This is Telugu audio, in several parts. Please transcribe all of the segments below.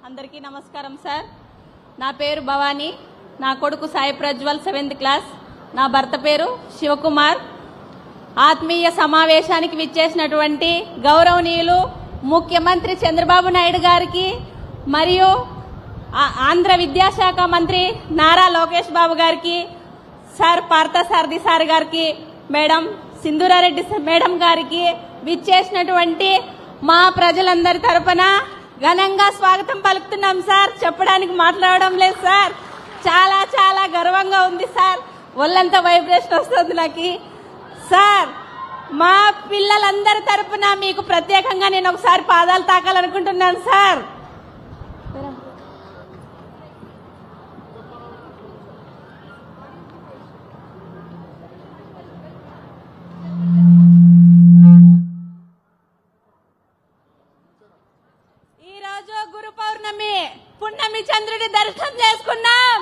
అందరికీ నమస్కారం సార్. నా పేరు భవానీ, నా కొడుకు సాయి ప్రజ్వల్ 7th క్లాస్, నా భర్త పేరు శివకుమార్. ఆత్మీయ సమావేశానికి విచ్చేసినటువంటి గౌరవనీయులు ముఖ్యమంత్రి చంద్రబాబు నాయుడు గారికి మరియు ఆంధ్ర విద్యాశాఖ మంత్రి నారా లోకేష్ బాబు గారికి, సార్ పార్థసారథి సార్ గారికి, మేడం సింధూరారెడ్డి మేడం గారికి విచ్చేసినటువంటి మా ప్రజలందరి తరపున ఘనంగా స్వాగతం పలుకుతున్నాం సార్. చెప్పడానికి మాట్లాడడం లేదు సార్. చాలా చాలా గర్వంగా ఉంది సార్. ఒళ్ళంతా వైబ్రేషన్ వస్తుంది నాకు సార్. మా పిల్లలందరి తరపున మీకు ప్రత్యేకంగా నేను ఒకసారి పాదాలు తాకాలనుకుంటున్నాను సార్. ఈరోజు గురు పౌర్ణమి, పున్నమి చంద్రుడి దర్శనం చేసుకున్నాం.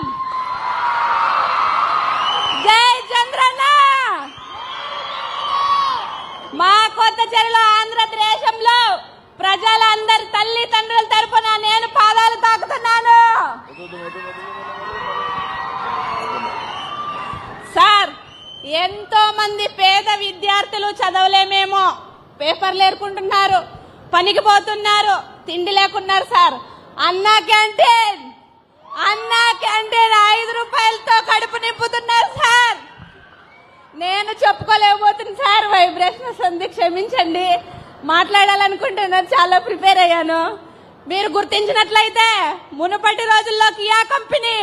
జై చంద్రన్న. మా కొత్తచెరులో ఆంధ్రదేశంలో ప్రజలందరి తల్లిదండ్రుల తరపున నేను పాదాలు తాకుతున్నాను సార్. ఎంతో మంది పేద విద్యార్థులు చదవలేమేమో పేపర్లు ఏరుకుంటున్నారు, పనికి పోతున్నారు, తిండి లేకున్నారు సార్. అన్నా క్యాంటీన్ 5 రూపాయలతో కడుపు నింపుతున్నారు సార్. నేను చెప్పుకోలేకపోతుంది సార్, వైబ్రేషన్ వస్తుంది, క్షమించండి. మాట్లాడాలనుకుంటున్నాను, చాలా ప్రిపేర్ అయ్యాను. మీరు గుర్తించినట్లయితే మునుపటి రోజుల్లో కియా కంపెనీ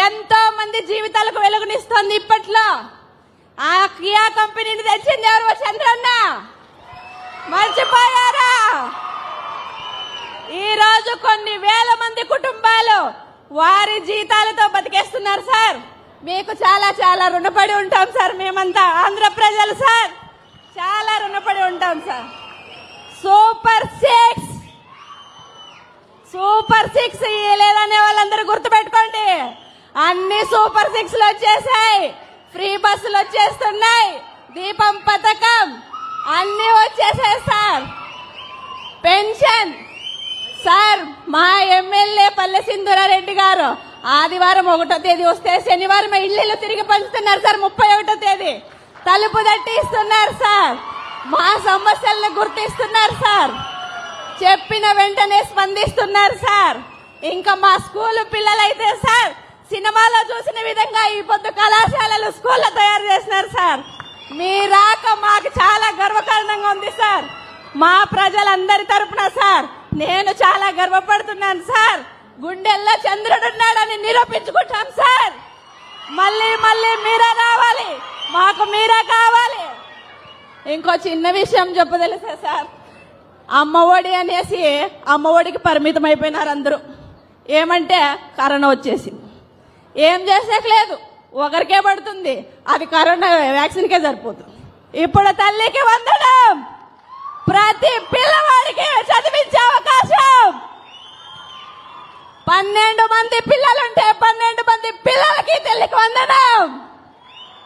ఎంతో మంది జీవితాలకు వెలుగునిస్తోంది. ఇప్పట్లో ఆ కియా కంపెనీని తెచ్చింది ఎవరు? చంద్రన్న. మర్చిపోయారా? ఈ రోజు కొన్ని వేల మంది కుటుంబాలు వారి జీతాలతో బతికేస్తున్నారు సార్. మీకు చాలా చాలా రుణపడి ఉంటాం సార్. మేమంతా ఆంధ్ర ప్రజలు సార్, చాలా రుణపడి ఉంటాం సార్. సూపర్ సిక్స్ లేదనే వాళ్ళందరూ గుర్తుపెట్టుకోండి. అన్ని సూపర్ 6లు వచ్చేసాయి. ఫ్రీ బస్సులు వచ్చేస్తున్నాయి, దీపం పథకం అన్ని వచ్చేసాయి సార్. పెన్షన్ సార్, మా ఎమ్మెల్యే పల్లె సింధూరారెడ్డి గారు ఆదివారం 1వ తేదీ వస్తే శనివారం ఇళ్లు తిరిగి పంచుతున్నారు సార్. 31వ తేదీ తలుపు తట్టి ఇస్తున్నారు సార్. మా సమస్యలను గుర్తిస్తున్నారు సార్. చెప్పిన వెంటనే స్పందిస్తున్నారు సార్. ఇంకా మా స్కూల్ పిల్లలైతే సార్, సినిమాలో చూసిన విధంగా ఈ పొద్దు కళాశాలలు స్కూల్లో తయారు చేసినారు సార్. మీ రాక మాకు చాలా గర్వకారణంగా ఉంది సార్. మా ప్రజలందరి తరపున సార్ నేను చాలా గర్వపడుతున్నాను సార్. గుండెల్లో చంద్రుడున్నాడని నిరూపించుకుంటాం సార్. మళ్ళీ మళ్ళీ మీరే రావాలి, మాకు మీరే కావాలి. ఇంకో చిన్న విషయం చెప్పదలుసా సార్. అమ్మఒడి అనేసి అమ్మఒడికి పరిమితం అయిపోయినారు అందరూ. ఏమంటే కరోనా వచ్చేసింది, ఏం చేసేకలేదు, ఒకరికే పడుతుంది, అది కరోనా వ్యాక్సిన్కే సరిపోతుంది. ఇప్పుడు తల్లికి వందనం, ప్రతి పిల్లవాడికి చదివించే అవకాశం. 12 మంది పిల్లలుంటే 12 మంది పిల్లలకి తల్లికి వందనం.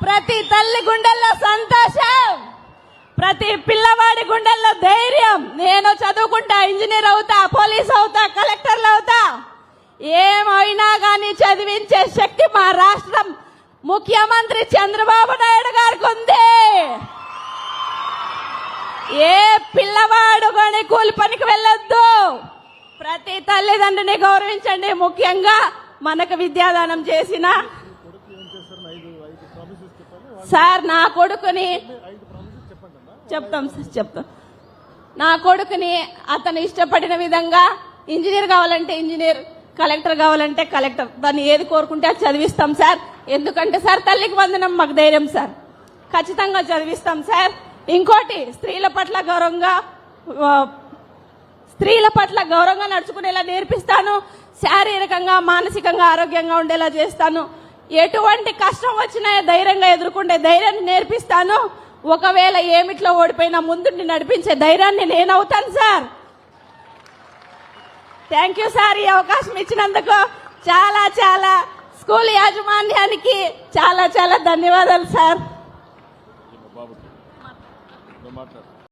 ప్రతి తల్లి గుండెల్లో సంతోషం, ప్రతి పిల్లవాడి గుండెల్లో ధైర్యం. నేను చదువుకుంటా, ఇంజనీర్ అవుతా, పోలీస్ అవుతా, కలెక్టర్లు అవుతా, ఏమైనా కానీ చదివించే శక్తి మా రాష్ట్రం ముఖ్యమంత్రి చంద్రబాబు నాయుడు గారికి ఉంది. ఏ పిల్లవాడు కానీ కూలి పనికి వెళ్ళొద్దు. ప్రతి తల్లిదండ్రిని గౌరవించండి. ముఖ్యంగా మనకు విద్యాదానం చేసిన సార్ నా కొడుకుని చెప్తాం. నా కొడుకుని అతను ఇష్టపడిన విధంగా ఇంజనీర్ కావాలంటే ఇంజనీర్, కలెక్టర్ కావాలంటే కలెక్టర్, దాన్ని ఏది కోరుకుంటే అది చదివిస్తాం సార్. ఎందుకంటే సార్ తల్లికి వందనం మాకు ధైర్యం సార్. ఖచ్చితంగా చదివిస్తాం సార్. ఇంకోటి, స్త్రీల పట్ల గౌరవంగా నడుచుకునేలా నేర్పిస్తాను. శారీరకంగా మానసికంగా ఆరోగ్యంగా ఉండేలా చేస్తాను. ఎటువంటి కష్టం వచ్చినా ధైర్యంగా ఎదుర్కొంటే ధైర్యాన్ని నేర్పిస్తాను. ఒకవేళ ఏమిట్లో ఓడిపోయినా ముందుండి నడిపించే ధైర్యాన్ని నేను అవుతాను సార్. Thank you sir. ఈ అవకాశం ఇచ్చినందుకు చాలా చాలా స్కూల్ యాజమాన్యానికి చాలా చాలా ధన్యవాదాలు సార్.